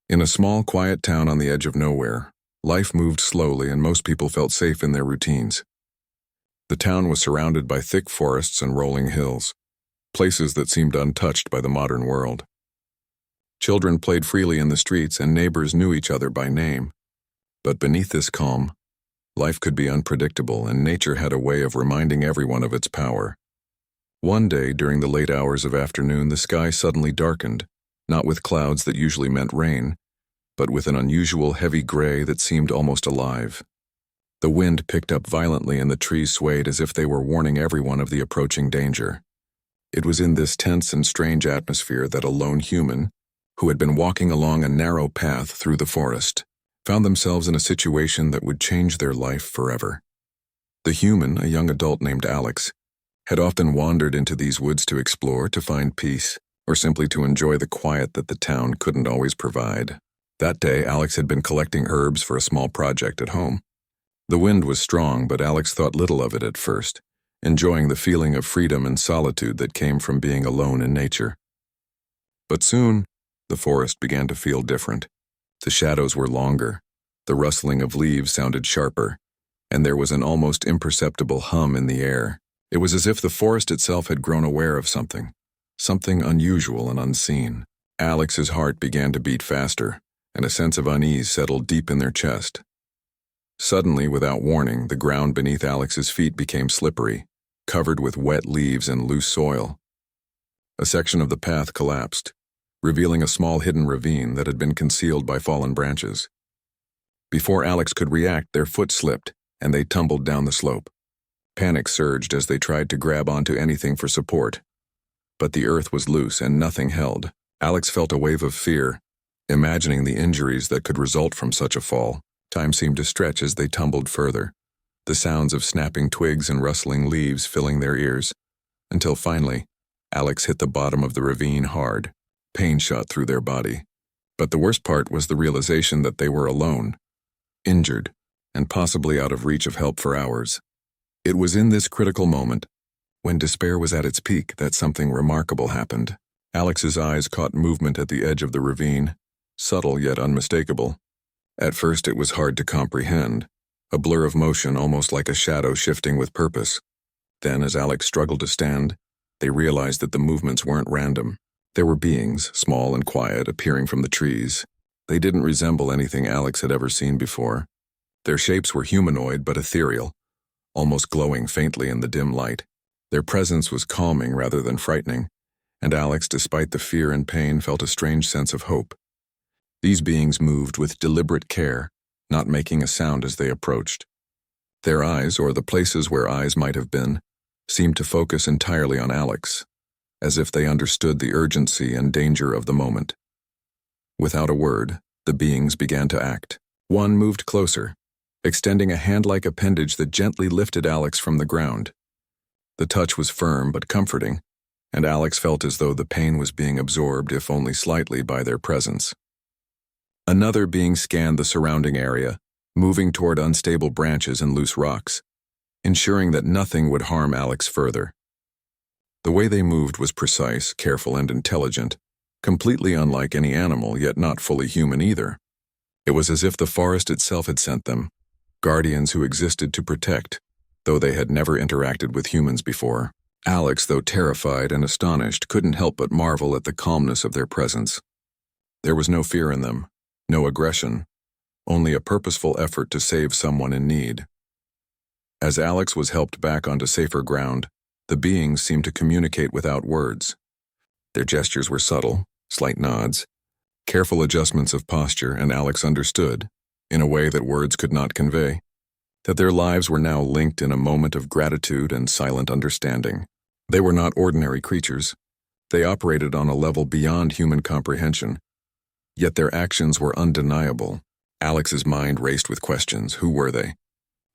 In a small, quiet town on the edge of nowhere, life moved slowly and most people felt safe in their routines. The town was surrounded by thick forests and rolling hills, places that seemed untouched by the modern world. Children played freely in the streets and neighbors knew each other by name. But beneath this calm, life could be unpredictable and nature had a way of reminding everyone of its power. One day, during the late hours of afternoon, the sky suddenly darkened, not with clouds that usually meant rain, but with an unusual heavy gray that seemed almost alive. The wind picked up violently and the trees swayed as if they were warning everyone of the approaching danger. It was in this tense and strange atmosphere that a lone human, who had been walking along a narrow path through the forest, found themselves in a situation that would change their life forever. The human, a young adult named Alex, had often wandered into these woods to explore, to find peace, or simply to enjoy the quiet that the town couldn't always provide. That day, Alex had been collecting herbs for a small project at home. The wind was strong, but Alex thought little of it at first, enjoying the feeling of freedom and solitude that came from being alone in nature. But soon, the forest began to feel different. The shadows were longer, the rustling of leaves sounded sharper, and there was an almost imperceptible hum in the air. It was as if the forest itself had grown aware of something unusual and unseen. Alex's heart began to beat faster, and a sense of unease settled deep in their chest. Suddenly, without warning, the ground beneath Alex's feet became slippery, covered with wet leaves and loose soil. A section of the path collapsed, revealing a small hidden ravine that had been concealed by fallen branches. Before Alex could react, their foot slipped, and they tumbled down the slope. Panic surged as they tried to grab onto anything for support. But the earth was loose and nothing held. Alex felt a wave of fear, imagining the injuries that could result from such a fall. Time seemed to stretch as they tumbled further, the sounds of snapping twigs and rustling leaves filling their ears, until finally, Alex hit the bottom of the ravine hard. Pain shot through their body. But the worst part was the realization that they were alone, injured, and possibly out of reach of help for hours. It was in this critical moment, when despair was at its peak, that something remarkable happened. Alex's eyes caught movement at the edge of the ravine, subtle yet unmistakable. At first it was hard to comprehend, a blur of motion almost like a shadow shifting with purpose. Then, as Alex struggled to stand, they realized that the movements weren't random. There were beings, small and quiet, appearing from the trees. They didn't resemble anything Alex had ever seen before. Their shapes were humanoid but ethereal, almost glowing faintly in the dim light. Their presence was calming rather than frightening, and Alex, despite the fear and pain, felt a strange sense of hope. These beings moved with deliberate care, not making a sound as they approached. Their eyes, or the places where eyes might have been, seemed to focus entirely on Alex, as if they understood the urgency and danger of the moment. Without a word, the beings began to act. One moved closer, extending a hand-like appendage that gently lifted Alex from the ground. The touch was firm but comforting, and Alex felt as though the pain was being absorbed, if only slightly, by their presence. Another being scanned the surrounding area, moving toward unstable branches and loose rocks, ensuring that nothing would harm Alex further. The way they moved was precise, careful, and intelligent, completely unlike any animal, yet not fully human either. It was as if the forest itself had sent them, guardians who existed to protect, though they had never interacted with humans before. Alex, though terrified and astonished, couldn't help but marvel at the calmness of their presence. There was no fear in them, no aggression, only a purposeful effort to save someone in need. As Alex was helped back onto safer ground, the beings seemed to communicate without words. Their gestures were subtle, slight nods, careful adjustments of posture, and Alex understood, in a way that words could not convey, that their lives were now linked in a moment of gratitude and silent understanding. They were not ordinary creatures. They operated on a level beyond human comprehension, yet their actions were undeniable. Alex's mind raced with questions. Who were they?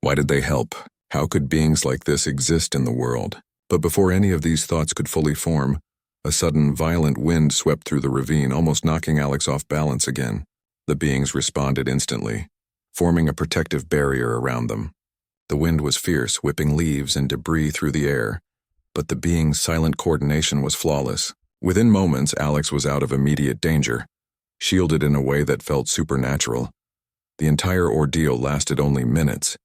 Why did they help? How could beings like this exist in the world? But before any of these thoughts could fully form, a sudden violent wind swept through the ravine, almost knocking Alex off balance again. The beings responded instantly, forming a protective barrier around them. The wind was fierce, whipping leaves and debris through the air, but the beings' silent coordination was flawless. Within moments, Alex was out of immediate danger, shielded in a way that felt supernatural. The entire ordeal lasted only minutes,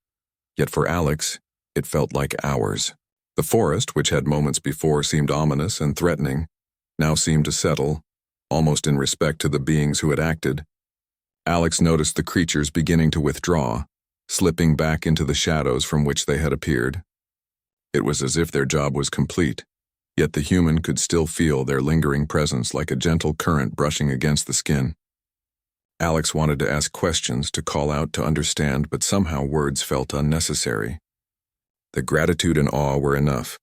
yet for Alex, it felt like hours. The forest, which had moments before seemed ominous and threatening, now seemed to settle, almost in respect to the beings who had acted. Alex noticed the creatures beginning to withdraw, slipping back into the shadows from which they had appeared. It was as if their job was complete, yet the human could still feel their lingering presence like a gentle current brushing against the skin. Alex wanted to ask questions, to call out, to understand, but somehow words felt unnecessary. The gratitude and awe were enough.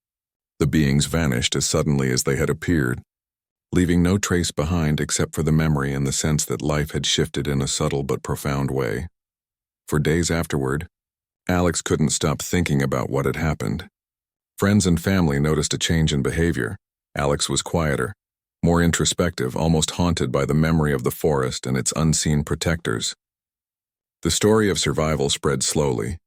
The beings vanished as suddenly as they had appeared, leaving no trace behind except for the memory and the sense that life had shifted in a subtle but profound way. For days afterward, Alex couldn't stop thinking about what had happened. Friends and family noticed a change in behavior. Alex was quieter, more introspective, almost haunted by the memory of the forest and its unseen protectors. The story of survival spread slowly,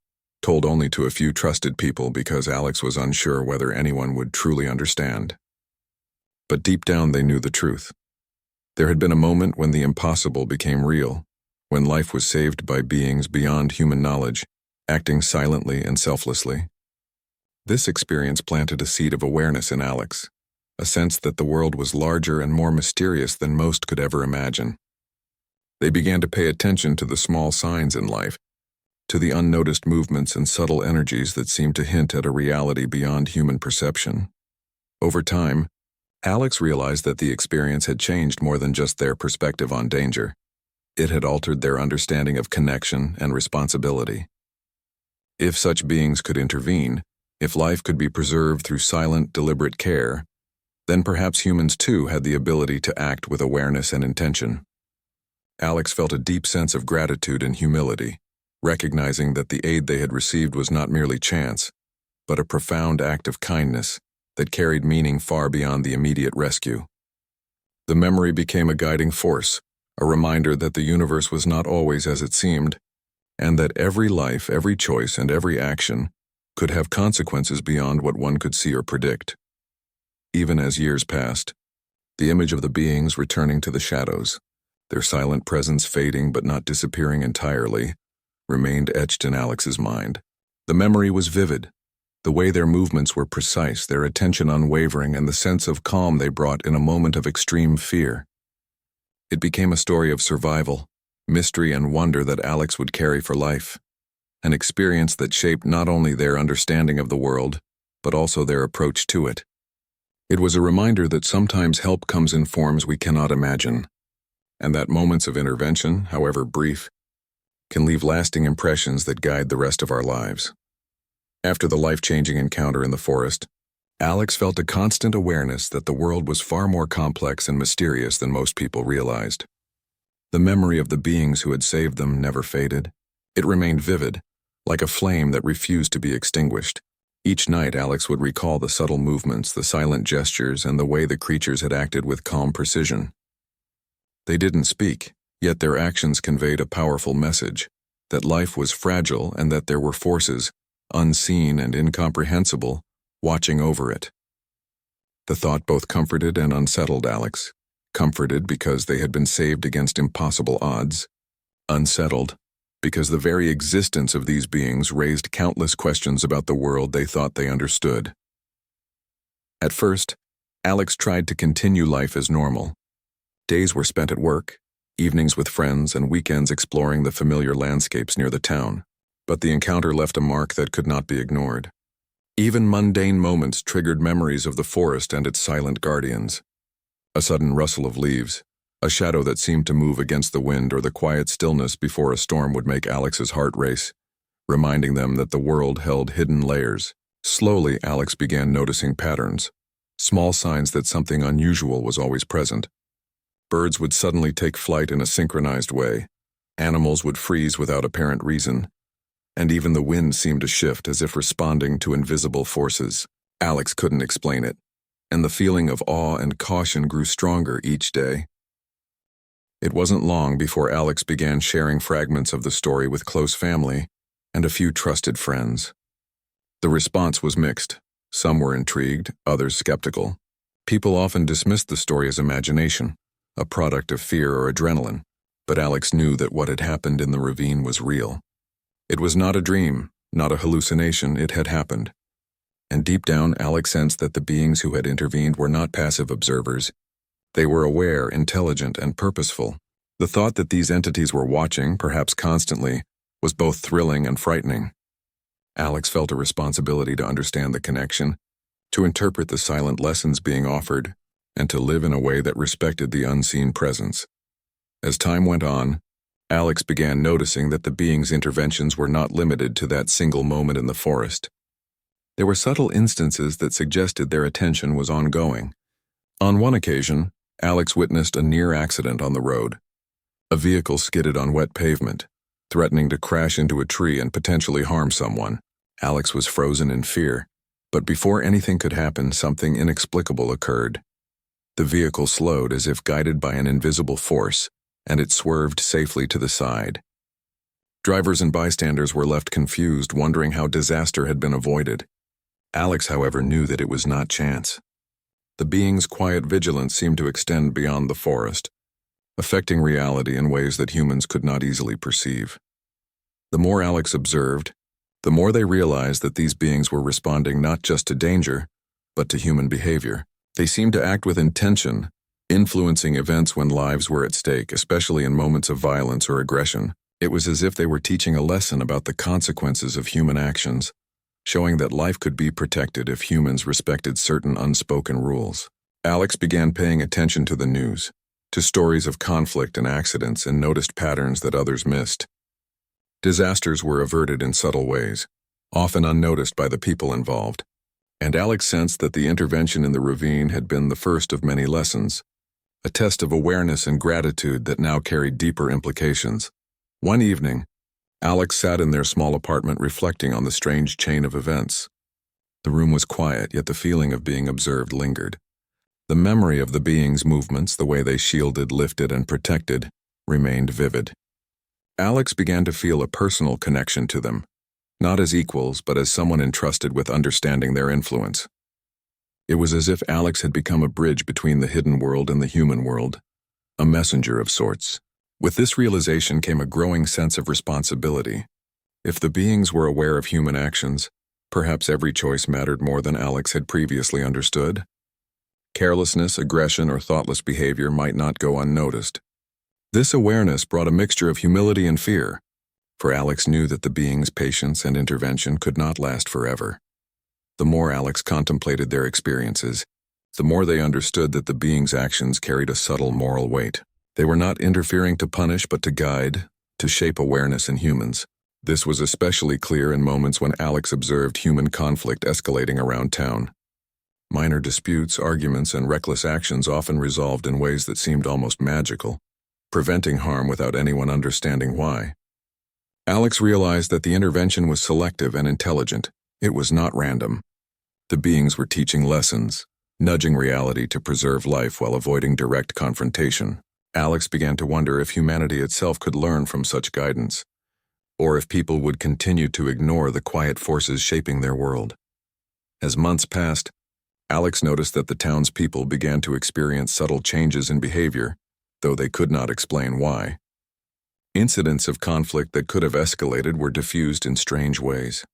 told only to a few trusted people because Alex was unsure whether anyone would truly understand. But deep down they knew the truth. There had been a moment when the impossible became real, when life was saved by beings beyond human knowledge, acting silently and selflessly. This experience planted a seed of awareness in Alex, a sense that the world was larger and more mysterious than most could ever imagine. They began to pay attention to the small signs in life, to the unnoticed movements and subtle energies that seemed to hint at a reality beyond human perception. Over time, Alex realized that the experience had changed more than just their perspective on danger. It had altered their understanding of connection and responsibility. If such beings could intervene, if life could be preserved through silent, deliberate care, then perhaps humans too had the ability to act with awareness and intention. Alex felt a deep sense of gratitude and humility, recognizing that the aid they had received was not merely chance, but a profound act of kindness that carried meaning far beyond the immediate rescue. The memory became a guiding force, a reminder that the universe was not always as it seemed, and that every life, every choice, and every action could have consequences beyond what one could see or predict. Even as years passed, the image of the beings returning to the shadows, their silent presence fading but not disappearing entirely, remained etched in Alex's mind. The memory was vivid, the way their movements were precise, their attention unwavering, and the sense of calm they brought in a moment of extreme fear. It became a story of survival, mystery, and wonder that Alex would carry for life, an experience that shaped not only their understanding of the world, but also their approach to it. It was a reminder that sometimes help comes in forms we cannot imagine, and that moments of intervention, however brief, can leave lasting impressions that guide the rest of our lives. After the life-changing encounter in the forest, Alex felt a constant awareness that the world was far more complex and mysterious than most people realized. The memory of the beings who had saved them never faded. It remained vivid, like a flame that refused to be extinguished. Each night, Alex would recall the subtle movements, the silent gestures, and the way the creatures had acted with calm precision. They didn't speak, yet their actions conveyed a powerful message, that life was fragile and that there were forces, unseen and incomprehensible, watching over it. The thought both comforted and unsettled Alex. Comforted because they had been saved against impossible odds. Unsettled because the very existence of these beings raised countless questions about the world they thought they understood. At first, Alex tried to continue life as normal. Days were spent at work, evenings with friends, and weekends exploring the familiar landscapes near the town. But the encounter left a mark that could not be ignored. Even mundane moments triggered memories of the forest and its silent guardians. A sudden rustle of leaves, a shadow that seemed to move against the wind, or the quiet stillness before a storm would make Alex's heart race, reminding them that the world held hidden layers. Slowly, Alex began noticing patterns, small signs that something unusual was always present. Birds would suddenly take flight in a synchronized way. Animals would freeze without apparent reason. And even the wind seemed to shift as if responding to invisible forces. Alex couldn't explain it, and the feeling of awe and caution grew stronger each day. It wasn't long before Alex began sharing fragments of the story with close family and a few trusted friends. The response was mixed. Some were intrigued, others skeptical. People often dismissed the story as imagination, a product of fear or adrenaline, but Alex knew that what had happened in the ravine was real. It was not a dream, not a hallucination, it had happened. And deep down, Alex sensed that the beings who had intervened were not passive observers. They were aware, intelligent, and purposeful. The thought that these entities were watching, perhaps constantly, was both thrilling and frightening. Alex felt a responsibility to understand the connection, to interpret the silent lessons being offered, and to live in a way that respected the unseen presence. As time went on, Alex began noticing that the beings' interventions were not limited to that single moment in the forest. There were subtle instances that suggested their attention was ongoing. On one occasion, Alex witnessed a near accident on the road. A vehicle skidded on wet pavement, threatening to crash into a tree and potentially harm someone. Alex was frozen in fear, but before anything could happen, something inexplicable occurred. The vehicle slowed as if guided by an invisible force, and it swerved safely to the side. Drivers and bystanders were left confused, wondering how disaster had been avoided. Alex, however, knew that it was not chance. The being's quiet vigilance seemed to extend beyond the forest, affecting reality in ways that humans could not easily perceive. The more Alex observed, the more they realized that these beings were responding not just to danger, but to human behavior. They seemed to act with intention, influencing events when lives were at stake, especially in moments of violence or aggression. It was as if they were teaching a lesson about the consequences of human actions, showing that life could be protected if humans respected certain unspoken rules. Alex began paying attention to the news, to stories of conflict and accidents, and noticed patterns that others missed. Disasters were averted in subtle ways, often unnoticed by the people involved, and Alex sensed that the intervention in the ravine had been the first of many lessons, a test of awareness and gratitude that now carried deeper implications. One evening, Alex sat in their small apartment reflecting on the strange chain of events. The room was quiet, yet the feeling of being observed lingered. The memory of the beings' movements, the way they shielded, lifted, and protected, remained vivid. Alex began to feel a personal connection to them, not as equals, but as someone entrusted with understanding their influence. It was as if Alex had become a bridge between the hidden world and the human world, a messenger of sorts. With this realization came a growing sense of responsibility. If the beings were aware of human actions, perhaps every choice mattered more than Alex had previously understood. Carelessness, aggression, or thoughtless behavior might not go unnoticed. This awareness brought a mixture of humility and fear, for Alex knew that the beings' patience and intervention could not last forever. The more Alex contemplated their experiences, the more they understood that the beings' actions carried a subtle moral weight. They were not interfering to punish but to guide, to shape awareness in humans. This was especially clear in moments when Alex observed human conflict escalating around town. Minor disputes, arguments, and reckless actions often resolved in ways that seemed almost magical, preventing harm without anyone understanding why. Alex realized that the intervention was selective and intelligent. It was not random. The beings were teaching lessons, nudging reality to preserve life while avoiding direct confrontation. Alex began to wonder if humanity itself could learn from such guidance, or if people would continue to ignore the quiet forces shaping their world. As months passed, Alex noticed that the townspeople began to experience subtle changes in behavior, though they could not explain why. Incidents of conflict that could have escalated were diffused in strange ways.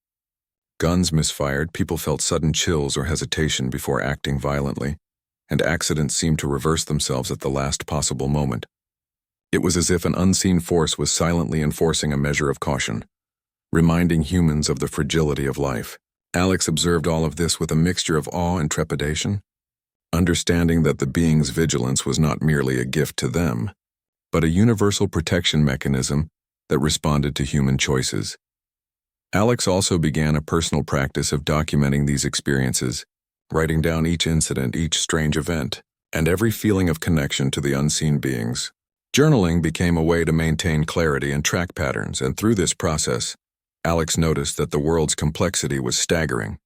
Guns misfired, people felt sudden chills or hesitation before acting violently, and accidents seemed to reverse themselves at the last possible moment. It was as if an unseen force was silently enforcing a measure of caution, reminding humans of the fragility of life. Alex observed all of this with a mixture of awe and trepidation, understanding that the being's vigilance was not merely a gift to them, but a universal protection mechanism that responded to human choices. Alex also began a personal practice of documenting these experiences, writing down each incident, each strange event, and every feeling of connection to the unseen beings. Journaling became a way to maintain clarity and track patterns, and through this process, Alex noticed that the world's complexity was staggering.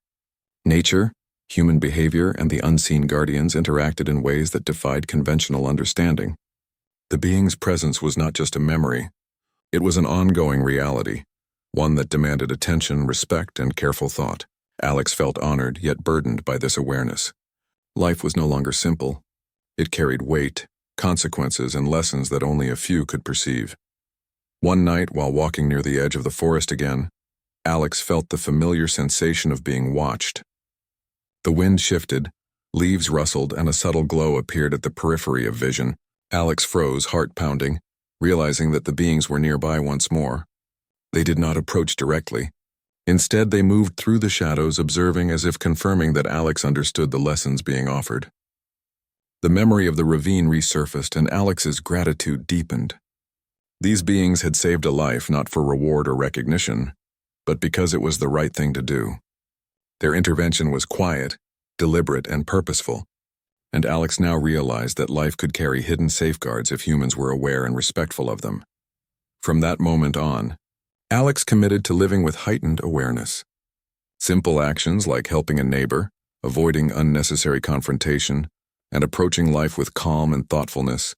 Nature, human behavior, and the unseen guardians interacted in ways that defied conventional understanding. The being's presence was not just a memory, it was an ongoing reality, one that demanded attention, respect, and careful thought. Alex felt honored, yet burdened by this awareness. Life was no longer simple. It carried weight, consequences, and lessons that only a few could perceive. One night, while walking near the edge of the forest again, Alex felt the familiar sensation of being watched. The wind shifted, leaves rustled, and a subtle glow appeared at the periphery of vision. Alex froze, heart pounding, realizing that the beings were nearby once more. They did not approach directly. Instead, they moved through the shadows, observing as if confirming that Alex understood the lessons being offered. The memory of the ravine resurfaced, and Alex's gratitude deepened. These beings had saved a life not for reward or recognition, but because it was the right thing to do. Their intervention was quiet, deliberate, and purposeful, and Alex now realized that life could carry hidden safeguards if humans were aware and respectful of them. From that moment on, Alex committed to living with heightened awareness. Simple actions like helping a neighbor, avoiding unnecessary confrontation, and approaching life with calm and thoughtfulness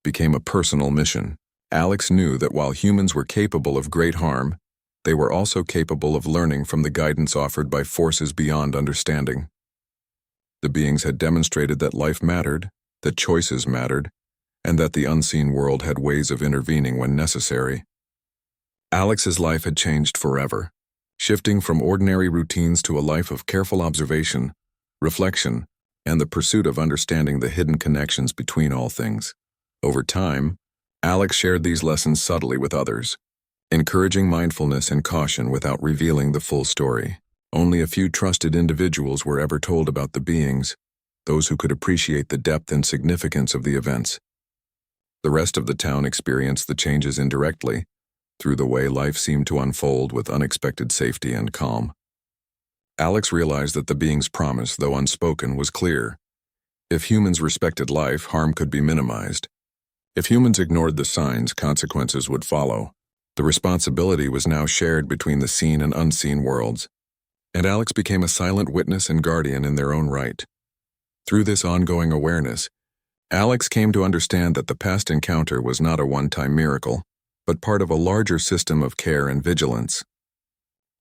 became a personal mission. Alex knew that while humans were capable of great harm, they were also capable of learning from the guidance offered by forces beyond understanding. The beings had demonstrated that life mattered, that choices mattered, and that the unseen world had ways of intervening when necessary. Alex's life had changed forever, shifting from ordinary routines to a life of careful observation, reflection, and the pursuit of understanding the hidden connections between all things. Over time, Alex shared these lessons subtly with others, encouraging mindfulness and caution without revealing the full story. Only a few trusted individuals were ever told about the beings, those who could appreciate the depth and significance of the events. The rest of the town experienced the changes indirectly, through the way life seemed to unfold with unexpected safety and calm. Alex realized that the being's promise, though unspoken, was clear. If humans respected life, harm could be minimized. If humans ignored the signs, consequences would follow. The responsibility was now shared between the seen and unseen worlds, and Alex became a silent witness and guardian in their own right. Through this ongoing awareness, Alex came to understand that the past encounter was not a one-time miracle, but part of a larger system of care and vigilance.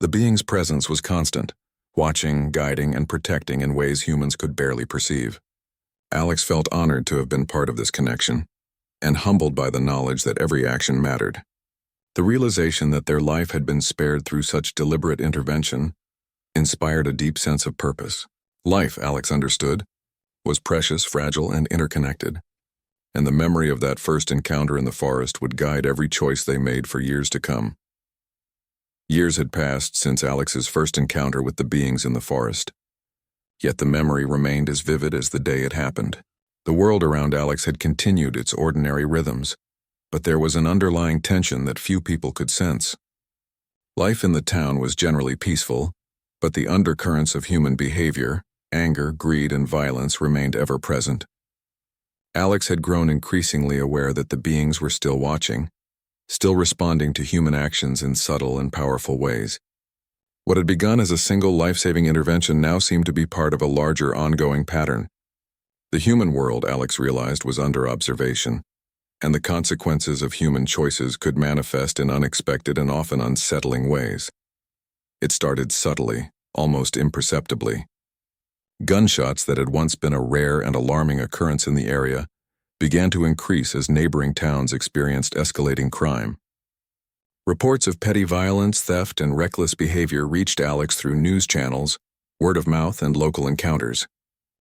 The being's presence was constant, watching, guiding, and protecting in ways humans could barely perceive. Alex felt honored to have been part of this connection, and humbled by the knowledge that every action mattered. The realization that their life had been spared through such deliberate intervention inspired a deep sense of purpose. Life, Alex understood, was precious, fragile, and interconnected, and the memory of that first encounter in the forest would guide every choice they made for years to come. Years had passed since Alex's first encounter with the beings in the forest, yet the memory remained as vivid as the day it happened. The world around Alex had continued its ordinary rhythms, but there was an underlying tension that few people could sense. Life in the town was generally peaceful, but the undercurrents of human behavior, anger, greed, and violence remained ever present. Alex had grown increasingly aware that the beings were still watching, still responding to human actions in subtle and powerful ways. What had begun as a single life-saving intervention now seemed to be part of a larger ongoing pattern. The human world, Alex realized, was under observation, and the consequences of human choices could manifest in unexpected and often unsettling ways. It started subtly, almost imperceptibly. Gunshots that had once been a rare and alarming occurrence in the area began to increase as neighboring towns experienced escalating crime. Reports of petty violence, theft, and reckless behavior reached Alex through news channels, word of mouth, and local encounters.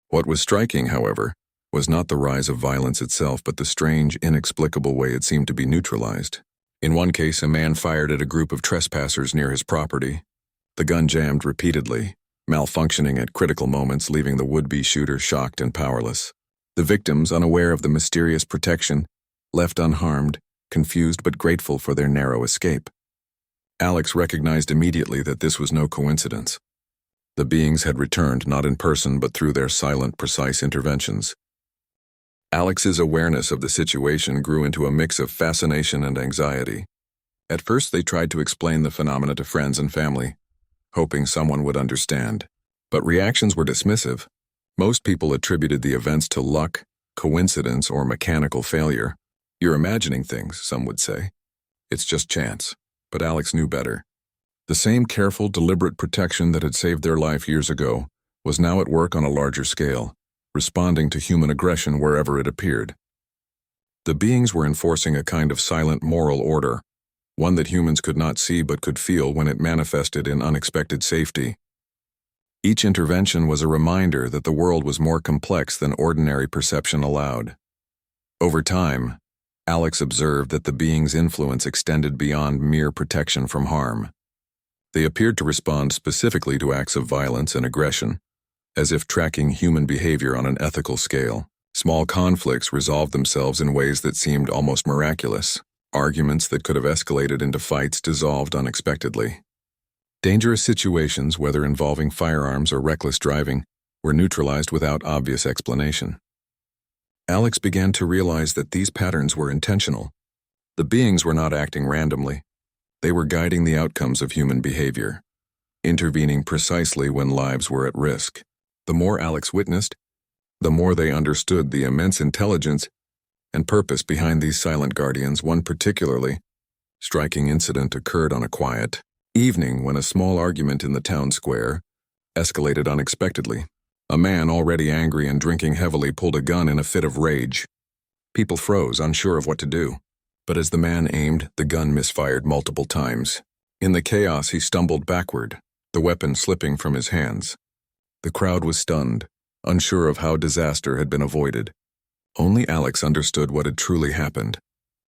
What was striking, however, was not the rise of violence itself, but the strange, inexplicable way it seemed to be neutralized. In one case, a man fired at a group of trespassers near his property. The gun jammed repeatedly, malfunctioning at critical moments, leaving the would-be shooter shocked and powerless. The victims, unaware of the mysterious protection, left unharmed, confused but grateful for their narrow escape. Alex recognized immediately that this was no coincidence. The beings had returned not in person but through their silent, precise interventions. Alex's awareness of the situation grew into a mix of fascination and anxiety. At first, they tried to explain the phenomena to friends and family, hoping someone would understand. But reactions were dismissive. Most people attributed the events to luck, coincidence, or mechanical failure. "You're imagining things," some would say. "It's just chance." But Alex knew better. The same careful, deliberate protection that had saved their life years ago was now at work on a larger scale, responding to human aggression wherever it appeared. The beings were enforcing a kind of silent moral order, one that humans could not see but could feel when it manifested in unexpected safety. Each intervention was a reminder that the world was more complex than ordinary perception allowed. Over time, Alex observed that the beings' influence extended beyond mere protection from harm. They appeared to respond specifically to acts of violence and aggression, as if tracking human behavior on an ethical scale. Small conflicts resolved themselves in ways that seemed almost miraculous. Arguments that could have escalated into fights dissolved unexpectedly. Dangerous situations, whether involving firearms or reckless driving, were neutralized without obvious explanation. Alex began to realize that these patterns were intentional. The beings were not acting randomly. They were guiding the outcomes of human behavior, intervening precisely when lives were at risk. The more Alex witnessed, the more they understood the immense intelligence and purpose behind these silent guardians. One particularly striking incident occurred on a quiet evening when a small argument in the town square escalated unexpectedly. A man already angry and drinking heavily pulled a gun in a fit of rage. People froze, unsure of what to do. But as the man aimed, the gun misfired multiple times. In the chaos, he stumbled backward, the weapon slipping from his hands. The crowd was stunned, unsure of how disaster had been avoided. Only Alex understood what had truly happened.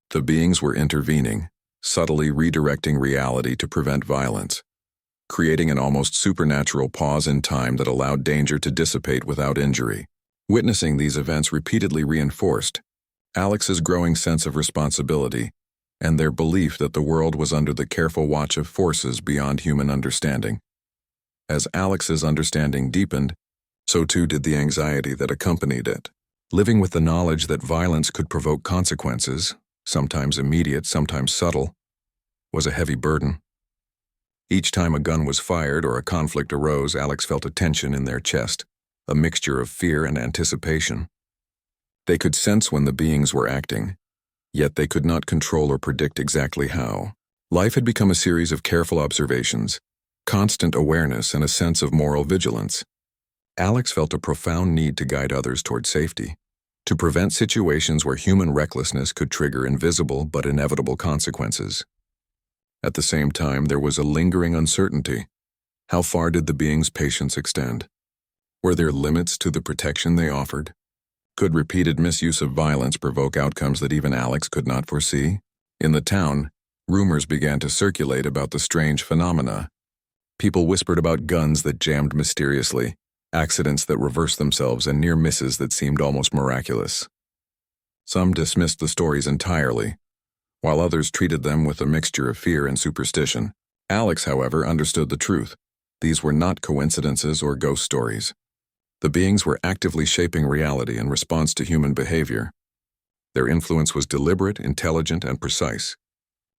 The beings were intervening, subtly redirecting reality to prevent violence, creating an almost supernatural pause in time that allowed danger to dissipate without injury. Witnessing these events repeatedly reinforced Alex's growing sense of responsibility and their belief that the world was under the careful watch of forces beyond human understanding. As Alex's understanding deepened, so too did the anxiety that accompanied it. Living with the knowledge that violence could provoke consequences, sometimes immediate, sometimes subtle, was a heavy burden. Each time a gun was fired or a conflict arose, Alex felt a tension in their chest, a mixture of fear and anticipation. They could sense when the beings were acting, yet they could not control or predict exactly how. Life had become a series of careful observations, constant awareness, and a sense of moral vigilance. Alex felt a profound need to guide others toward safety, to prevent situations where human recklessness could trigger invisible but inevitable consequences. At the same time, there was a lingering uncertainty. How far did the beings' patience extend? Were there limits to the protection they offered? Could repeated misuse of violence provoke outcomes that even Alex could not foresee? In the town, rumors began to circulate about the strange phenomena. People whispered about guns that jammed mysteriously, accidents that reversed themselves, and near misses that seemed almost miraculous. Some dismissed the stories entirely, while others treated them with a mixture of fear and superstition. Alex, however, understood the truth. These were not coincidences or ghost stories. The beings were actively shaping reality in response to human behavior. Their influence was deliberate, intelligent, and precise.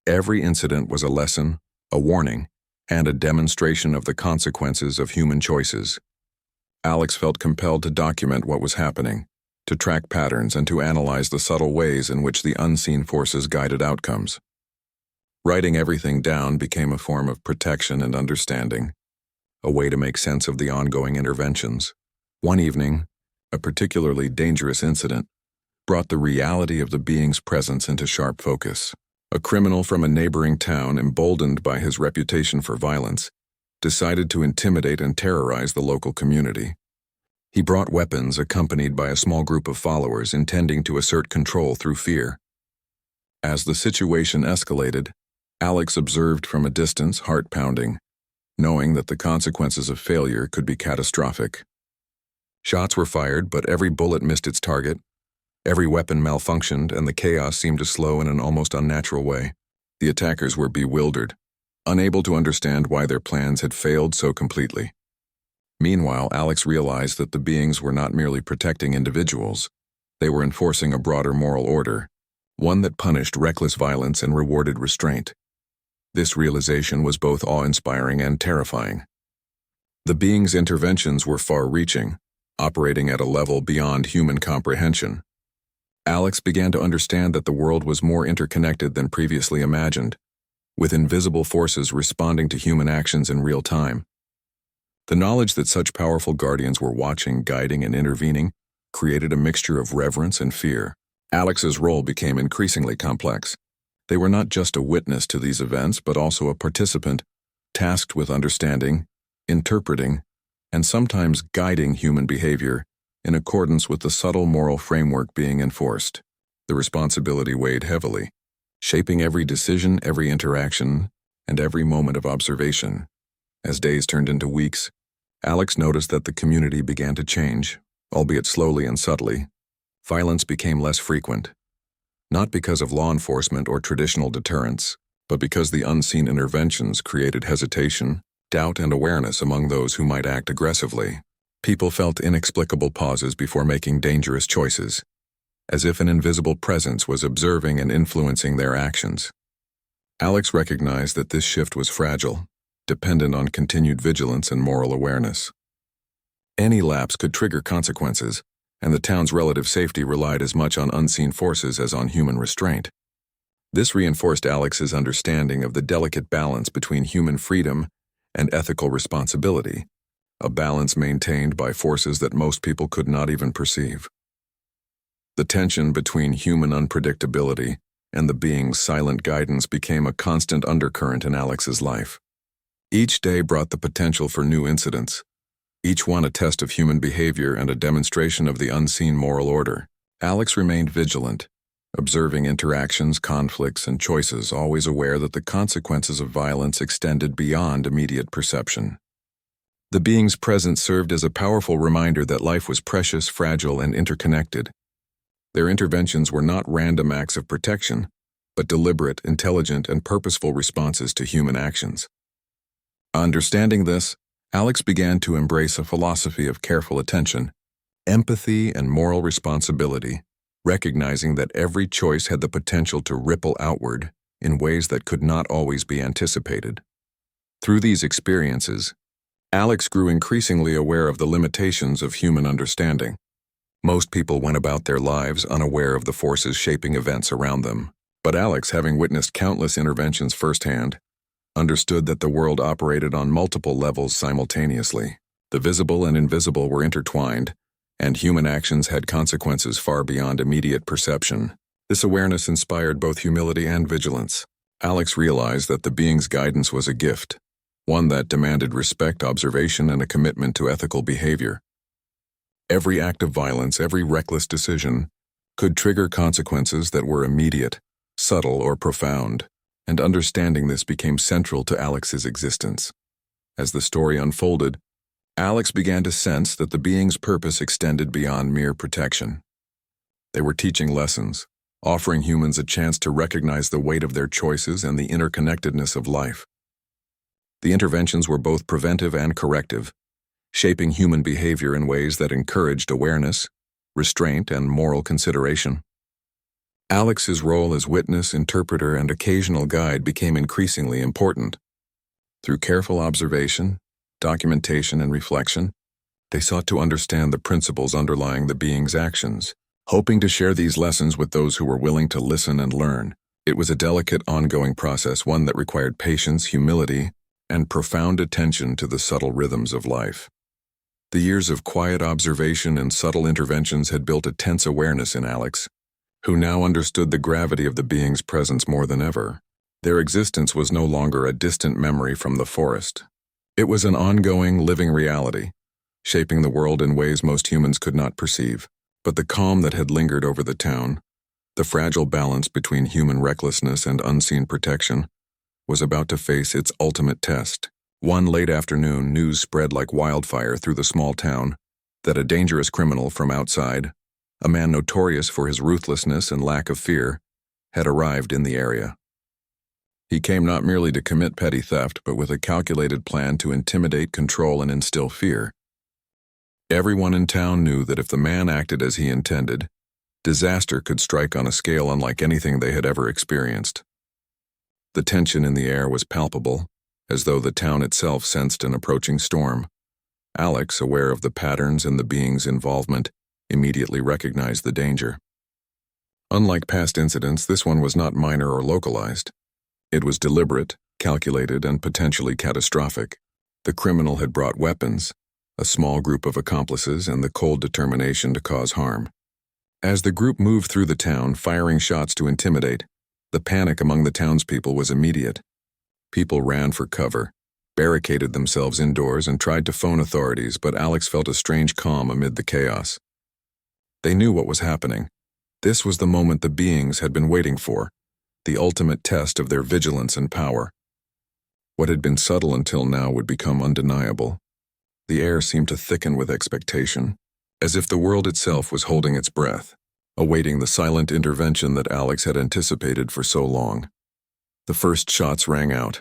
Every incident was a lesson, a warning, and a demonstration of the consequences of human choices. Alex felt compelled to document what was happening, to track patterns, and to analyze the subtle ways in which the unseen forces guided outcomes. Writing everything down became a form of protection and understanding, a way to make sense of the ongoing interventions. One evening, a particularly dangerous incident brought the reality of the being's presence into sharp focus. A criminal from a neighboring town, emboldened by his reputation for violence, decided to intimidate and terrorize the local community. He brought weapons accompanied by a small group of followers intending to assert control through fear. As the situation escalated, Alex observed from a distance, heart pounding, knowing that the consequences of failure could be catastrophic. Shots were fired, but every bullet missed its target. Every weapon malfunctioned, and the chaos seemed to slow in an almost unnatural way. The attackers were bewildered, unable to understand why their plans had failed so completely. Meanwhile, Alex realized that the beings were not merely protecting individuals. They were enforcing a broader moral order, one that punished reckless violence and rewarded restraint. This realization was both awe-inspiring and terrifying. The beings' interventions were far-reaching, operating at a level beyond human comprehension. Alex began to understand that the world was more interconnected than previously imagined, with invisible forces responding to human actions in real time. The knowledge that such powerful guardians were watching, guiding, and intervening created a mixture of reverence and fear. Alex's role became increasingly complex. They were not just a witness to these events, but also a participant, tasked with understanding, interpreting, and sometimes guiding human behavior in accordance with the subtle moral framework being enforced. The responsibility weighed heavily, shaping every decision, every interaction, and every moment of observation. As days turned into weeks, Alex noticed that the community began to change, albeit slowly and subtly. Violence became less frequent, not because of law enforcement or traditional deterrence, but because the unseen interventions created hesitation, doubt, and awareness among those who might act aggressively. People felt inexplicable pauses before making dangerous choices, as if an invisible presence was observing and influencing their actions. Alex recognized that this shift was fragile, dependent on continued vigilance and moral awareness. Any lapse could trigger consequences, and the town's relative safety relied as much on unseen forces as on human restraint. This reinforced Alex's understanding of the delicate balance between human freedom and ethical responsibility, a balance maintained by forces that most people could not even perceive. The tension between human unpredictability and the being's silent guidance became a constant undercurrent in Alex's life. Each day brought the potential for new incidents, each one a test of human behavior and a demonstration of the unseen moral order. Alex remained vigilant, observing interactions, conflicts, and choices, always aware that the consequences of violence extended beyond immediate perception. The being's presence served as a powerful reminder that life was precious, fragile, and interconnected. Their interventions were not random acts of protection, but deliberate, intelligent, and purposeful responses to human actions. Understanding this, Alex began to embrace a philosophy of careful attention, empathy, and moral responsibility, recognizing that every choice had the potential to ripple outward in ways that could not always be anticipated. Through these experiences, Alex grew increasingly aware of the limitations of human understanding. Most people went about their lives unaware of the forces shaping events around them, but Alex, having witnessed countless interventions firsthand, understood that the world operated on multiple levels simultaneously. The visible and invisible were intertwined, and human actions had consequences far beyond immediate perception. This awareness inspired both humility and vigilance. Alex realized that the being's guidance was a gift, one that demanded respect, observation, and a commitment to ethical behavior. Every act of violence, every reckless decision, could trigger consequences that were immediate, subtle, or profound, and understanding this became central to Alex's existence. As the story unfolded, Alex began to sense that the being's purpose extended beyond mere protection. They were teaching lessons, offering humans a chance to recognize the weight of their choices and the interconnectedness of life. The interventions were both preventive and corrective, shaping human behavior in ways that encouraged awareness, restraint, and moral consideration. Alex's role as witness, interpreter, and occasional guide became increasingly important. Through careful observation, documentation, and reflection, they sought to understand the principles underlying the being's actions, hoping to share these lessons with those who were willing to listen and learn. It was a delicate, ongoing process, one that required patience, humility, and profound attention to the subtle rhythms of life. The years of quiet observation and subtle interventions had built a tense awareness in Alex, who now understood the gravity of the being's presence more than ever. Their existence was no longer a distant memory from the forest. It was an ongoing, living reality, shaping the world in ways most humans could not perceive. But the calm that had lingered over the town, the fragile balance between human recklessness and unseen protection, was about to face its ultimate test. One late afternoon, news spread like wildfire through the small town that a dangerous criminal from outside, a man notorious for his ruthlessness and lack of fear, had arrived in the area. He came not merely to commit petty theft, but with a calculated plan to intimidate, control, and instill fear. Everyone in town knew that if the man acted as he intended, disaster could strike on a scale unlike anything they had ever experienced. The tension in the air was palpable, as though the town itself sensed an approaching storm. Alex, aware of the patterns and the being's involvement, immediately recognized the danger. Unlike past incidents, this one was not minor or localized. It was deliberate, calculated, and potentially catastrophic. The criminal had brought weapons, a small group of accomplices, and the cold determination to cause harm. As the group moved through the town, firing shots to intimidate, the panic among the townspeople was immediate. People ran for cover, barricaded themselves indoors, and tried to phone authorities, but Alex felt a strange calm amid the chaos. They knew what was happening. This was the moment the beings had been waiting for, the ultimate test of their vigilance and power. What had been subtle until now would become undeniable. The air seemed to thicken with expectation, as if the world itself was holding its breath, awaiting the silent intervention that Alex had anticipated for so long. The first shots rang out,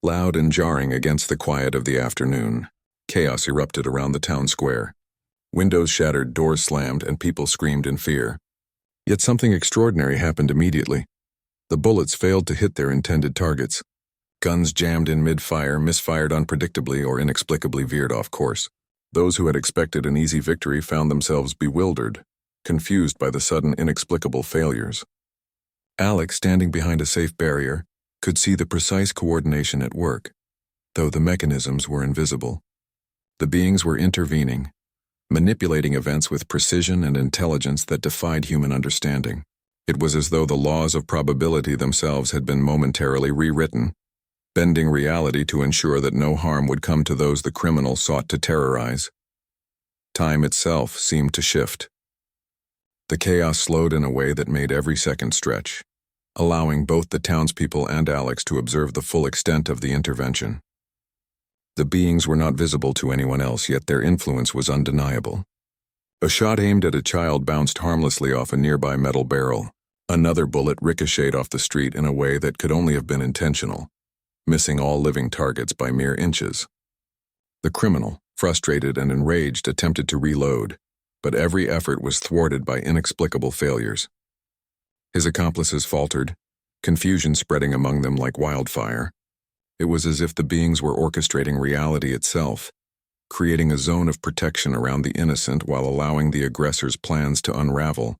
loud and jarring against the quiet of the afternoon. Chaos erupted around the town square. Windows shattered, doors slammed, and people screamed in fear. Yet something extraordinary happened immediately. The bullets failed to hit their intended targets. Guns jammed in mid-fire, misfired unpredictably, or inexplicably veered off course. Those who had expected an easy victory found themselves bewildered, confused by the sudden inexplicable failures. Alex, standing behind a safe barrier, could see the precise coordination at work, though the mechanisms were invisible. The beings were intervening, manipulating events with precision and intelligence that defied human understanding. It was as though the laws of probability themselves had been momentarily rewritten, bending reality to ensure that no harm would come to those the criminal sought to terrorize. Time itself seemed to shift. The chaos slowed in a way that made every second stretch, allowing both the townspeople and Alex to observe the full extent of the intervention. The beings were not visible to anyone else, yet their influence was undeniable. A shot aimed at a child bounced harmlessly off a nearby metal barrel. Another bullet ricocheted off the street in a way that could only have been intentional, missing all living targets by mere inches. The criminal, frustrated and enraged, attempted to reload, but every effort was thwarted by inexplicable failures. His accomplices faltered, confusion spreading among them like wildfire. It was as if the beings were orchestrating reality itself, creating a zone of protection around the innocent while allowing the aggressor's plans to unravel.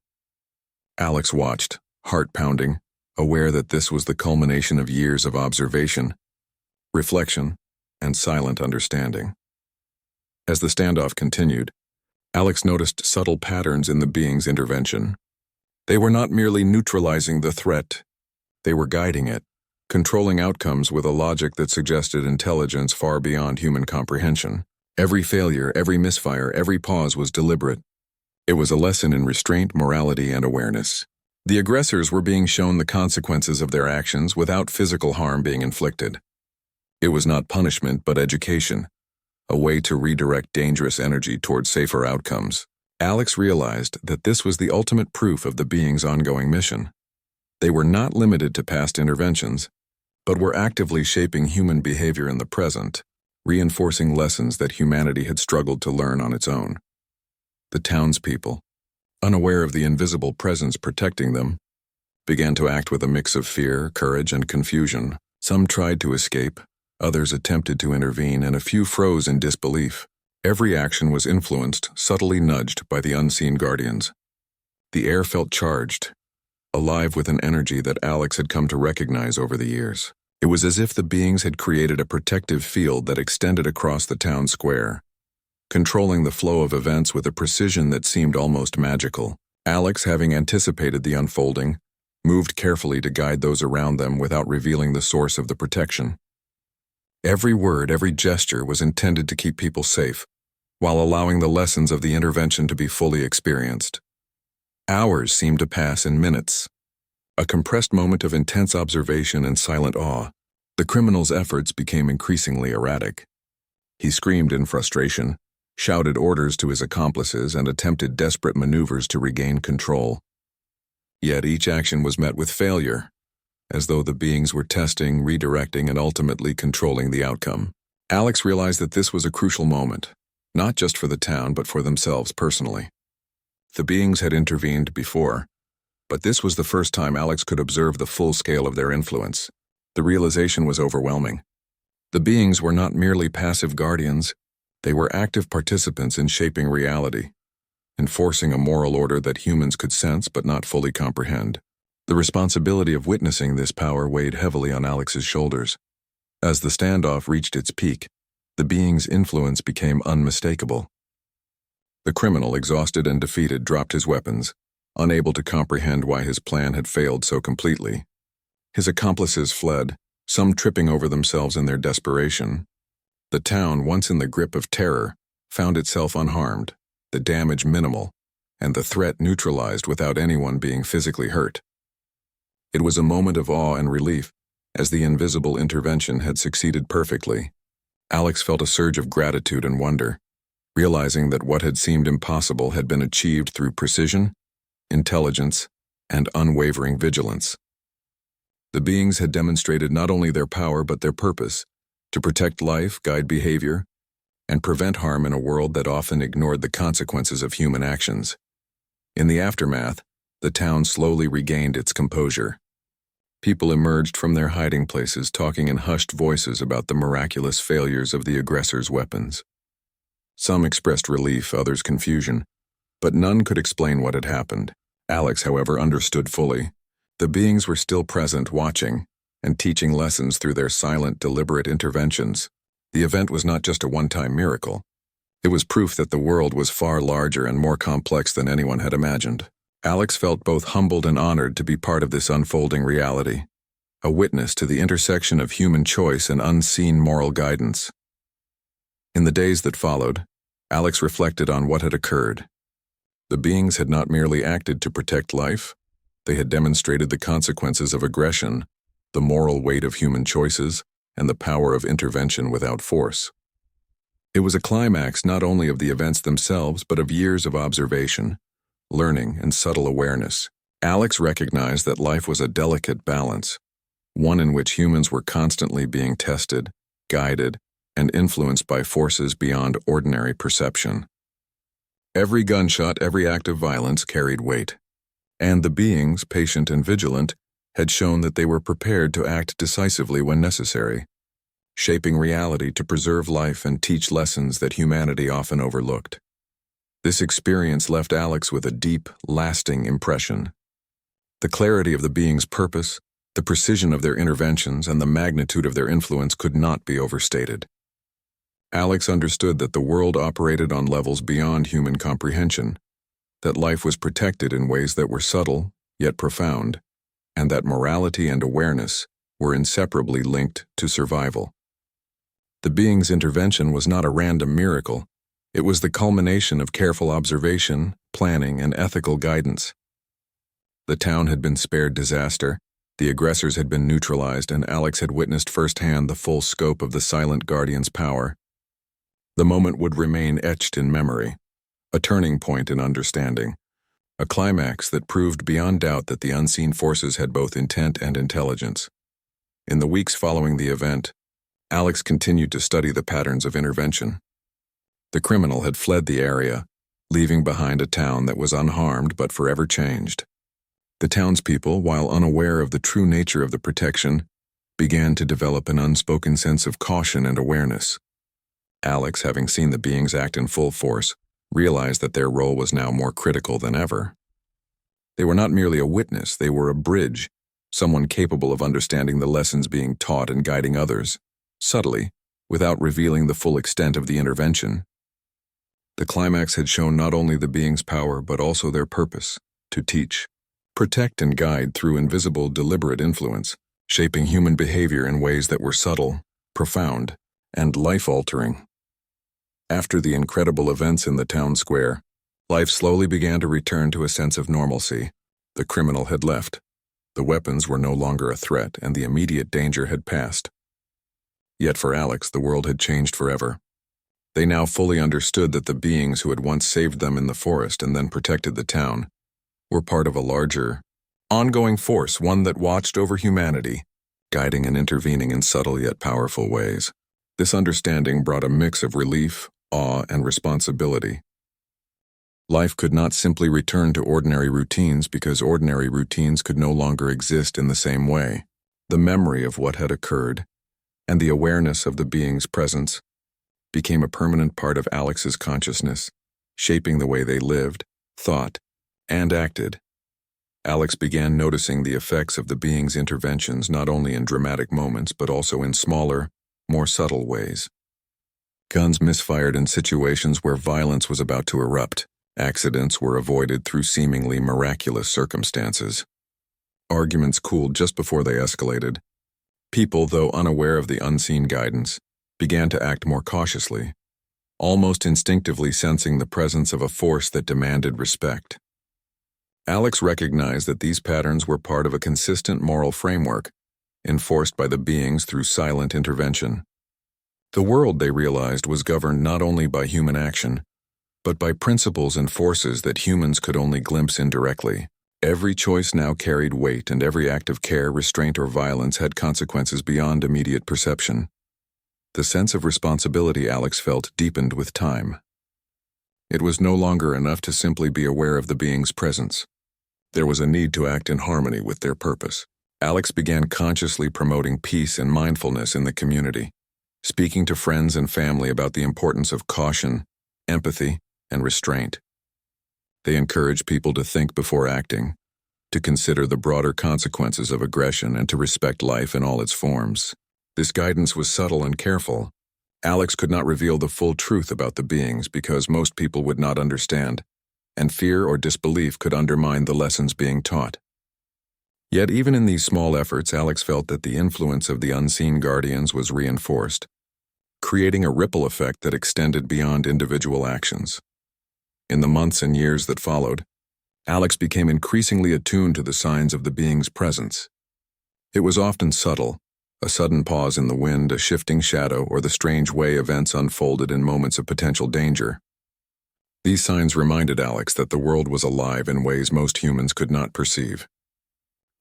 Alex watched, heart pounding, aware that this was the culmination of years of observation, reflection, and silent understanding. As the standoff continued, Alex noticed subtle patterns in the being's intervention. They were not merely neutralizing the threat, they were guiding it, controlling outcomes with a logic that suggested intelligence far beyond human comprehension. Every failure, every misfire, every pause was deliberate. It was a lesson in restraint, morality, and awareness. The aggressors were being shown the consequences of their actions without physical harm being inflicted. It was not punishment, but education, a way to redirect dangerous energy toward safer outcomes. Alex realized that this was the ultimate proof of the being's ongoing mission. They were not limited to past interventions, but were actively shaping human behavior in the present, reinforcing lessons that humanity had struggled to learn on its own. The townspeople, unaware of the invisible presence protecting them, began to act with a mix of fear, courage, and confusion. Some tried to escape, others attempted to intervene, and a few froze in disbelief. Every action was influenced, subtly nudged by the unseen guardians. The air felt charged, alive with an energy that Alex had come to recognize over the years. It was as if the beings had created a protective field that extended across the town square, controlling the flow of events with a precision that seemed almost magical. Alex, having anticipated the unfolding, moved carefully to guide those around them without revealing the source of the protection. Every word, every gesture was intended to keep people safe, while allowing the lessons of the intervention to be fully experienced. Hours seemed to pass in minutes, a compressed moment of intense observation and silent awe. The criminal's efforts became increasingly erratic. He screamed in frustration, shouted orders to his accomplices, and attempted desperate maneuvers to regain control. Yet each action was met with failure, as though the beings were testing, redirecting, and ultimately controlling the outcome. Alex realized that this was a crucial moment, not just for the town, but for themselves personally. The beings had intervened before, but this was the first time Alex could observe the full scale of their influence. The realization was overwhelming. The beings were not merely passive guardians, they were active participants in shaping reality, enforcing a moral order that humans could sense but not fully comprehend. The responsibility of witnessing this power weighed heavily on Alex's shoulders. As the standoff reached its peak, the being's influence became unmistakable. The criminal, exhausted and defeated, dropped his weapons, unable to comprehend why his plan had failed so completely. His accomplices fled, some tripping over themselves in their desperation. The town, once in the grip of terror, found itself unharmed, the damage minimal, and the threat neutralized without anyone being physically hurt. It was a moment of awe and relief, as the invisible intervention had succeeded perfectly. Alex felt a surge of gratitude and wonder, realizing that what had seemed impossible had been achieved through precision, intelligence, and unwavering vigilance. The beings had demonstrated not only their power but their purpose, to protect life, guide behavior, and prevent harm in a world that often ignored the consequences of human actions. In the aftermath, the town slowly regained its composure. People emerged from their hiding places talking in hushed voices about the miraculous failures of the aggressors' weapons. Some expressed relief, others confusion, but none could explain what had happened. Alex, however, understood fully. The beings were still present, watching, and teaching lessons through their silent, deliberate interventions. The event was not just a one-time miracle. It was proof that the world was far larger and more complex than anyone had imagined. Alex felt both humbled and honored to be part of this unfolding reality, a witness to the intersection of human choice and unseen moral guidance. In the days that followed, Alex reflected on what had occurred. The beings had not merely acted to protect life, they had demonstrated the consequences of aggression, the moral weight of human choices, and the power of intervention without force. It was a climax not only of the events themselves but of years of observation, learning, and subtle awareness. Alex recognized that life was a delicate balance, one in which humans were constantly being tested, guided, and influenced by forces beyond ordinary perception. Every gunshot, every act of violence carried weight, and the beings, patient and vigilant, had shown that they were prepared to act decisively when necessary, shaping reality to preserve life and teach lessons that humanity often overlooked. This experience left Alex with a deep, lasting impression. The clarity of the beings' purpose, the precision of their interventions, and the magnitude of their influence could not be overstated. Alex understood that the world operated on levels beyond human comprehension, that life was protected in ways that were subtle, yet profound, and that morality and awareness were inseparably linked to survival. The being's intervention was not a random miracle. It was the culmination of careful observation, planning, and ethical guidance. The town had been spared disaster, the aggressors had been neutralized, and Alex had witnessed firsthand the full scope of the Silent Guardian's power. The moment would remain etched in memory, a turning point in understanding, a climax that proved beyond doubt that the unseen forces had both intent and intelligence. In the weeks following the event, Alex continued to study the patterns of intervention. The criminal had fled the area, leaving behind a town that was unharmed but forever changed. The townspeople, while unaware of the true nature of the protection, began to develop an unspoken sense of caution and awareness. Alex, having seen the beings act in full force, realized that their role was now more critical than ever. They were not merely a witness, they were a bridge, someone capable of understanding the lessons being taught and guiding others, subtly, without revealing the full extent of the intervention. The climax had shown not only the beings' power but also their purpose, to teach, protect, and guide through invisible, deliberate influence, shaping human behavior in ways that were subtle, profound, and life-altering. After the incredible events in the town square, life slowly began to return to a sense of normalcy. The criminal had left. The weapons were no longer a threat, and the immediate danger had passed. Yet for Alex, the world had changed forever. They now fully understood that the beings who had once saved them in the forest and then protected the town were part of a larger, ongoing force, one that watched over humanity, guiding and intervening in subtle yet powerful ways. This understanding brought a mix of relief, awe, and responsibility. Life could not simply return to ordinary routines because ordinary routines could no longer exist in the same way. The memory of what had occurred, and the awareness of the being's presence, became a permanent part of Alex's consciousness, shaping the way they lived, thought, and acted. Alex began noticing the effects of the being's interventions not only in dramatic moments but also in smaller, more subtle ways. Guns misfired in situations where violence was about to erupt, Accidents were avoided through seemingly miraculous circumstances. Arguments cooled just before they escalated. People, though unaware of the unseen guidance, began to act more cautiously, almost instinctively sensing the presence of a force that demanded respect. Alex recognized that these patterns were part of a consistent moral framework, enforced by the beings through silent intervention. The world, they realized, was governed not only by human action, but by principles and forces that humans could only glimpse indirectly. Every choice now carried weight, and every act of care, restraint, or violence had consequences beyond immediate perception. The sense of responsibility Alex felt deepened with time. It was no longer enough to simply be aware of the being's presence. There was a need to act in harmony with their purpose. Alex began consciously promoting peace and mindfulness in the community, speaking to friends and family about the importance of caution, empathy, and restraint. They encouraged people to think before acting, to consider the broader consequences of aggression, and to respect life in all its forms. This guidance was subtle and careful. Alex could not reveal the full truth about the beings because most people would not understand, and fear or disbelief could undermine the lessons being taught. Yet even in these small efforts, Alex felt that the influence of the unseen guardians was reinforced, creating a ripple effect that extended beyond individual actions. In the months and years that followed, Alex became increasingly attuned to the signs of the being's presence. It was often subtle, a sudden pause in the wind, a shifting shadow, or the strange way events unfolded in moments of potential danger. These signs reminded Alex that the world was alive in ways most humans could not perceive.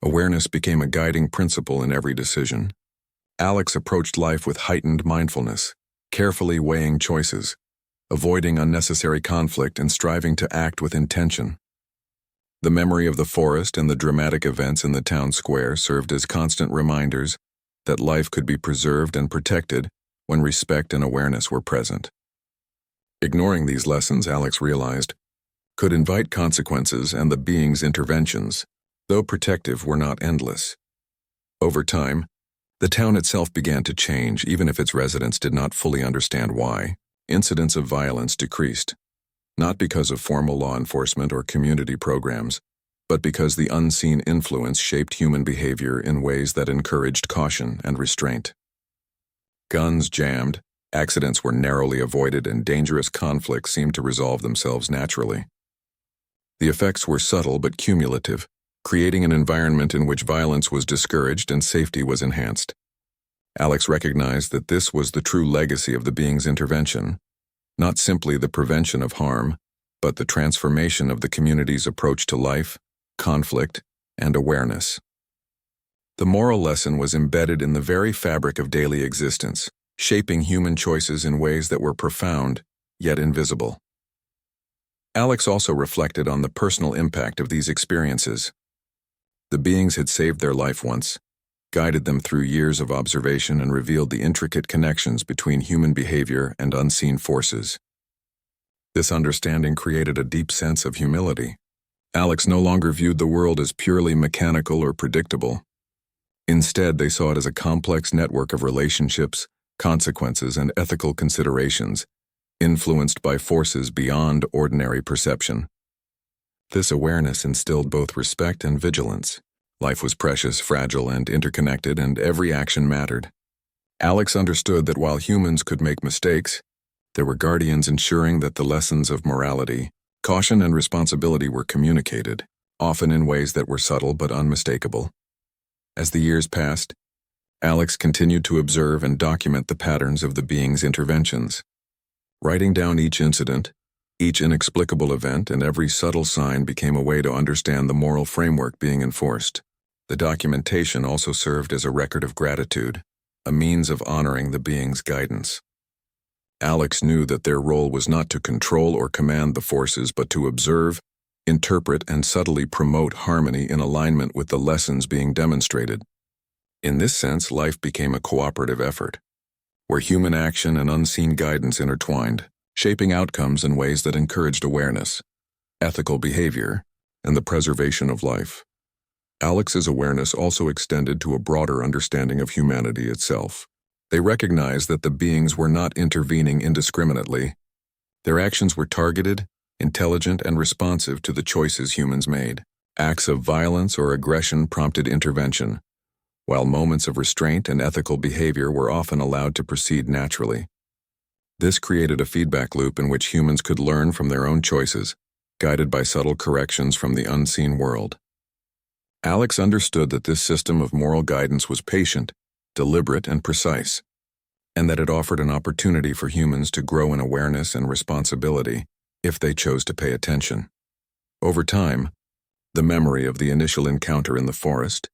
Awareness became a guiding principle in every decision. Alex approached life with heightened mindfulness, carefully weighing choices, avoiding unnecessary conflict, and striving to act with intention. The memory of the forest and the dramatic events in the town square served as constant reminders that life could be preserved and protected when respect and awareness were present. Ignoring these lessons, Alex realized, could invite consequences, and the being's interventions, though protective, were not endless. Over time, the town itself began to change, even if its residents did not fully understand why. Incidents of violence decreased, not because of formal law enforcement or community programs, but because the unseen influence shaped human behavior in ways that encouraged caution and restraint. Guns jammed, accidents were narrowly avoided, and dangerous conflicts seemed to resolve themselves naturally. The effects were subtle but cumulative, creating an environment in which violence was discouraged and safety was enhanced. Alex recognized that this was the true legacy of the being's intervention, not simply the prevention of harm, but the transformation of the community's approach to life, conflict, and awareness. The moral lesson was embedded in the very fabric of daily existence, shaping human choices in ways that were profound, yet invisible. Alex also reflected on the personal impact of these experiences. The beings had saved their life once, guided them through years of observation, and revealed the intricate connections between human behavior and unseen forces. This understanding created a deep sense of humility. Alex no longer viewed the world as purely mechanical or predictable. Instead, they saw it as a complex network of relationships, consequences, and ethical considerations, influenced by forces beyond ordinary perception. This awareness instilled both respect and vigilance. Life was precious, fragile, and interconnected, and every action mattered. Alex understood that while humans could make mistakes, there were guardians ensuring that the lessons of morality, caution, and responsibility were communicated, often in ways that were subtle but unmistakable. As the years passed, Alex continued to observe and document the patterns of the being's interventions. Writing down each incident, each inexplicable event, and every subtle sign became a way to understand the moral framework being enforced. The documentation also served as a record of gratitude, a means of honoring the being's guidance. Alex knew that their role was not to control or command the forces, but to observe, interpret, and subtly promote harmony in alignment with the lessons being demonstrated. In this sense, life became a cooperative effort, where human action and unseen guidance intertwined, shaping outcomes in ways that encouraged awareness, ethical behavior, and the preservation of life. Alex's awareness also extended to a broader understanding of humanity itself. They recognized that the beings were not intervening indiscriminately. Their actions were targeted, intelligent and responsive to the choices humans made. Acts of violence or aggression prompted intervention, while moments of restraint and ethical behavior were often allowed to proceed naturally. This created a feedback loop in which humans could learn from their own choices, guided by subtle corrections from the unseen world. Alex understood that this system of moral guidance was patient, deliberate, and precise, and that it offered an opportunity for humans to grow in awareness and responsibility if they chose to pay attention. Over time, the memory of the initial encounter in the forest,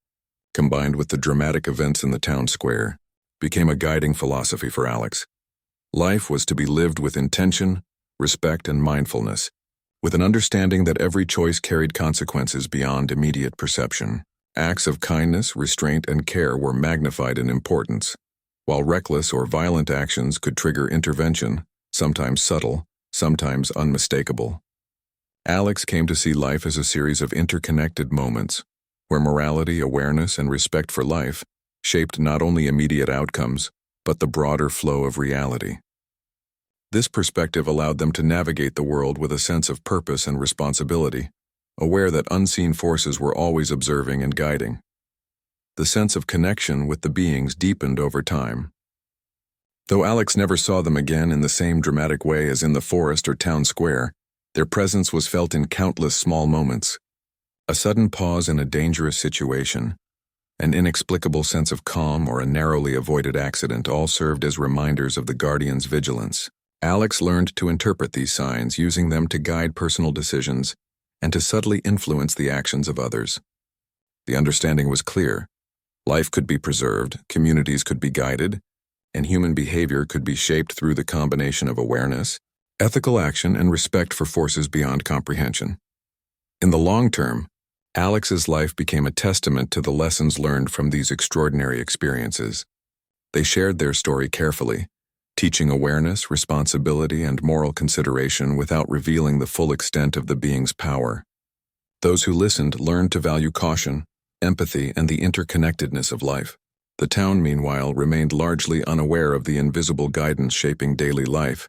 combined with the dramatic events in the town square, became a guiding philosophy for Alex. Life was to be lived with intention, respect, and mindfulness, with an understanding that every choice carried consequences beyond immediate perception. Acts of kindness, restraint, and care were magnified in importance, while reckless or violent actions could trigger intervention, sometimes subtle, sometimes unmistakable. Alex came to see life as a series of interconnected moments, where morality, awareness, and respect for life shaped not only immediate outcomes, but the broader flow of reality. This perspective allowed them to navigate the world with a sense of purpose and responsibility, aware that unseen forces were always observing and guiding. The sense of connection with the beings deepened over time. Though Alex never saw them again in the same dramatic way as in the forest or town square, their presence was felt in countless small moments. A sudden pause in a dangerous situation, an inexplicable sense of calm, or a narrowly avoided accident all served as reminders of the Guardian's vigilance. Alex learned to interpret these signs, using them to guide personal decisions and to subtly influence the actions of others. The understanding was clear. Life could be preserved, communities could be guided, and human behavior could be shaped through the combination of awareness, ethical action, and respect for forces beyond comprehension. In the long term, Alex's life became a testament to the lessons learned from these extraordinary experiences. They shared their story carefully, teaching awareness, responsibility, and moral consideration without revealing the full extent of the being's power. Those who listened learned to value caution, empathy, and the interconnectedness of life. The town, meanwhile, remained largely unaware of the invisible guidance shaping daily life,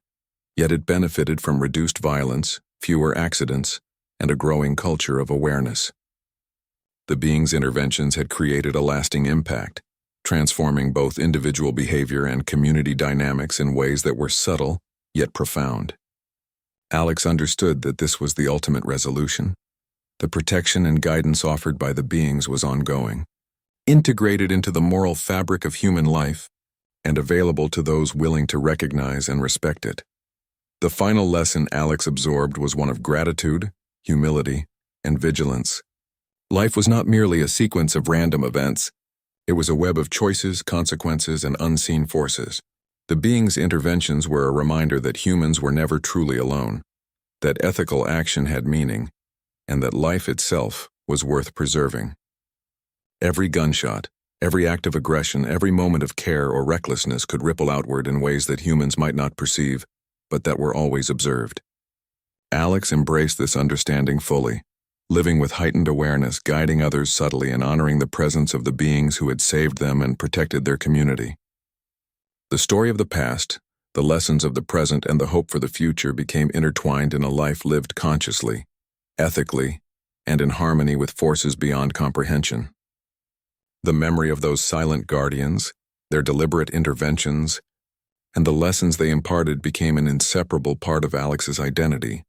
yet it benefited from reduced violence, fewer accidents, and a growing culture of awareness. The being's interventions had created a lasting impact, transforming both individual behavior and community dynamics in ways that were subtle, yet profound. Alex understood that this was the ultimate resolution. The protection and guidance offered by the beings was ongoing, integrated into the moral fabric of human life, and available to those willing to recognize and respect it. The final lesson Alex absorbed was one of gratitude, humility, and vigilance. Life was not merely a sequence of random events. It was a web of choices, consequences, and unseen forces. The being's interventions were a reminder that humans were never truly alone, that ethical action had meaning, and that life itself was worth preserving. Every gunshot, every act of aggression, every moment of care or recklessness could ripple outward in ways that humans might not perceive, but that were always observed. Alex embraced this understanding fully, living with heightened awareness, guiding others subtly, and honoring the presence of the beings who had saved them and protected their community. The story of the past, the lessons of the present, and the hope for the future became intertwined in a life lived consciously, ethically, and in harmony with forces beyond comprehension. The memory of those silent guardians, their deliberate interventions, and the lessons they imparted became an inseparable part of Alex's identity,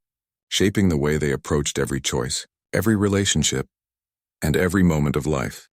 shaping the way they approached every choice, every relationship, and every moment of life.